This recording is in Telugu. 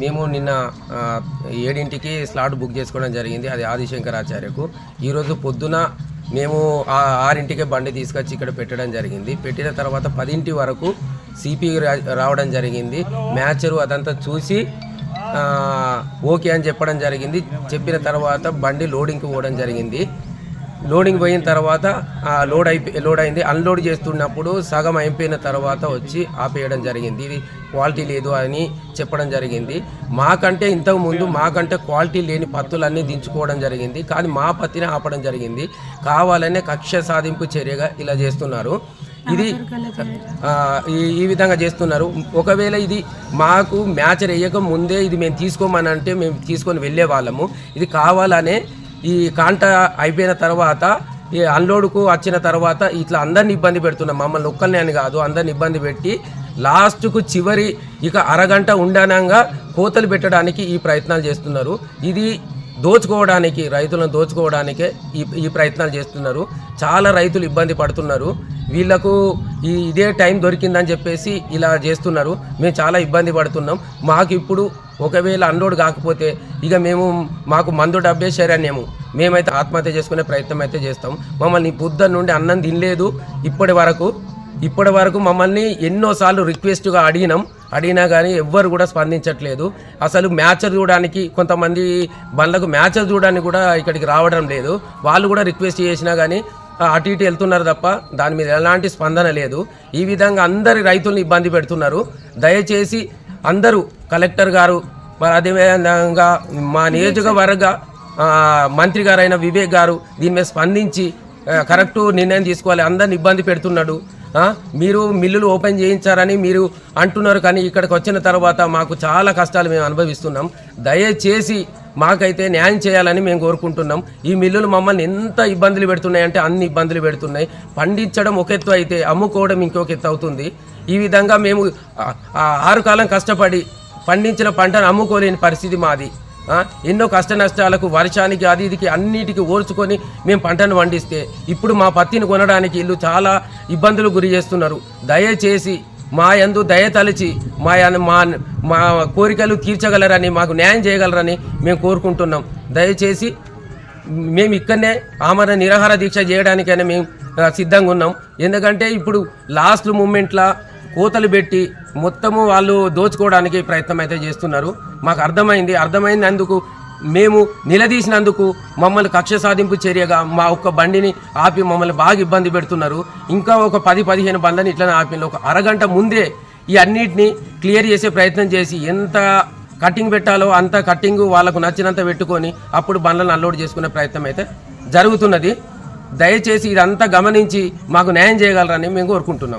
మేము నిన్న 7ంటికి స్లాట్ బుక్ చేసుకోవడం జరిగింది. అది ఆదిశంకరాచార్యకు. ఈరోజు పొద్దున మేము 6ంటికే బండి తీసుకొచ్చి ఇక్కడ పెట్టడం జరిగింది. పెట్టిన తర్వాత 10ంటి వరకు సిపి రావడం జరిగింది. మ్యాచరు అదంతా చూసి ఓకే అని చెప్పడం జరిగింది. చెప్పిన తర్వాత బండి లోడింగ్కి పోవడం జరిగింది. లోడింగ్ పోయిన తర్వాత లోడ్ అయింది. అన్లోడ్ చేస్తున్నప్పుడు సగం అయిపోయిన తర్వాత వచ్చి ఆపేయడం జరిగింది. ఇది క్వాలిటీ లేదు అని చెప్పడం జరిగింది. మాకంటే ఇంతకు ముందు మాకంటే క్వాలిటీ లేని పత్తులన్నీ దించుకోవడం జరిగింది. కానీ మా పత్తిని ఆపడం జరిగింది. కావాలనే కక్ష సాధింపు చర్యగా ఇలా చేస్తున్నారు. ఇది ఈ విధంగా చేస్తున్నారు. ఒకవేళ ఇది మాకు మ్యాచర్ వేయక ముందే ఇది మేము తీసుకోమని అంటే మేము తీసుకొని వెళ్ళే వాళ్ళము. ఇది కావాలనే ఈ కాంట అయిపోయిన తర్వాత ఈ అన్లోడ్కు వచ్చిన తర్వాత ఇట్లా అందరిని ఇబ్బంది పెడుతున్నాం. మమ్మల్ని ఒక్కరిని అని కాదు, అందరిని ఇబ్బంది పెట్టి లాస్ట్కు చివరి ఇక అరగంట ఉండనంగా కోతలు పెట్టడానికి ఈ ప్రయత్నాలు చేస్తున్నారు. ఇది దోచుకోవడానికి, రైతులను దోచుకోవడానికే ఈ ప్రయత్నాలు చేస్తున్నారు. చాలా రైతులు ఇబ్బంది పడుతున్నారు. వీళ్లకు ఇదే టైం దొరికిందని చెప్పేసి ఇలా చేస్తున్నారు. మేము చాలా ఇబ్బంది పడుతున్నాం. మాకు ఇప్పుడు ఒకవేళ అన్లోడ్ కాకపోతే ఇక మాకు మందు డబ్బే శరణ్యము. మేమైతే ఆత్మహత్య చేసుకునే ప్రయత్నం అయితే చేస్తాం. మమ్మల్ని పొద్దున్న నుండి అన్నం తినలేదు. ఇప్పటి వరకు మమ్మల్ని ఎన్నోసార్లు రిక్వెస్ట్గా అడిగినా కానీ ఎవ్వరు కూడా స్పందించట్లేదు. అసలు మ్యాచర్ చూడడానికి కొంతమంది బండ్లకు మ్యాచర్ చూడడానికి కూడా ఇక్కడికి రావడం లేదు. వాళ్ళు కూడా రిక్వెస్ట్ చేసినా కానీ అటు ఇటు వెళ్తున్నారు తప్ప దాని మీద ఎలాంటి స్పందన లేదు. ఈ విధంగా అందరి రైతుల్ని ఇబ్బంది పెడుతున్నారు. దయచేసి అందరూ కలెక్టర్ గారు, మరి అదేవిధంగా మా నియోజకవర్గ మంత్రి గారైన వివేక్ గారు దీని మీద స్పందించి కరెక్టు నిర్ణయం తీసుకోవాలి. అందరిని ఇబ్బంది పెడుతున్నాడు. మీరు మిల్లులు ఓపెన్ చేయించారని మీరు అంటున్నారు, కానీ ఇక్కడికి వచ్చిన తర్వాత మాకు చాలా కష్టాలు మేము అనుభవిస్తున్నాం. దయచేసి మాకైతే న్యాయం చేయాలని మేము కోరుకుంటున్నాం. ఈ మిల్లులు మమ్మల్ని ఎంత ఇబ్బందులు పెడుతున్నాయంటే అన్ని ఇబ్బందులు పెడుతున్నాయి. పండించడం ఒక ఎత్తు అయితే అమ్ముకోవడం ఇంకొక ఎత్తు అవుతుంది. ఈ విధంగా మేము 6 కాలం కష్టపడి పండించిన పంటను అమ్ముకోలేని పరిస్థితి మాది. ఎన్నో కష్ట నష్టాలకు, వర్షానికి, అది ఇదికి అన్నిటికీ ఓర్చుకొని మేము పంటను పండిస్తే ఇప్పుడు మా పత్తిని కొనడానికి వీళ్ళు చాలా ఇబ్బందులు గురి చేస్తున్నారు. దయచేసి మా యందు దయ తలచి మా కోరికలు తీర్చగలరని, మాకు న్యాయం చేయగలరని మేము కోరుకుంటున్నాం. దయచేసి మేము ఇక్కడనే ఆమరణ నిరాహార దీక్ష చేయడానికైనా మేము సిద్ధంగా ఉన్నాం. ఎందుకంటే ఇప్పుడు లాస్ట్ మూమెంట్లో కోతలు పెట్టి మొత్తము వాళ్ళు దోచుకోవడానికి ప్రయత్నం అయితే చేస్తున్నారు. మాకు అర్థమైనందుకు మేము నిలదీసినందుకు మమ్మల్ని కక్ష సాధింపు చర్యగా మా ఒక్క బండిని ఆపి మమ్మల్ని బాగా ఇబ్బంది పెడుతున్నారు. ఇంకా ఒక 10-15 బండ్లని ఇట్లనే ఆపి ఒక అరగంట ముందే ఈ అన్నిటినీ క్లియర్ చేసే ప్రయత్నం చేసి ఎంత కటింగ్ పెట్టాలో అంత కటింగ్ వాళ్ళకు నచ్చినంత పెట్టుకొని అప్పుడు బండ్లను అన్లోడ్ చేసుకునే ప్రయత్నం అయితే జరుగుతున్నది. దయచేసి ఇదంతా గమనించి మాకు న్యాయం చేయగలరని మేము కోరుకుంటున్నాం.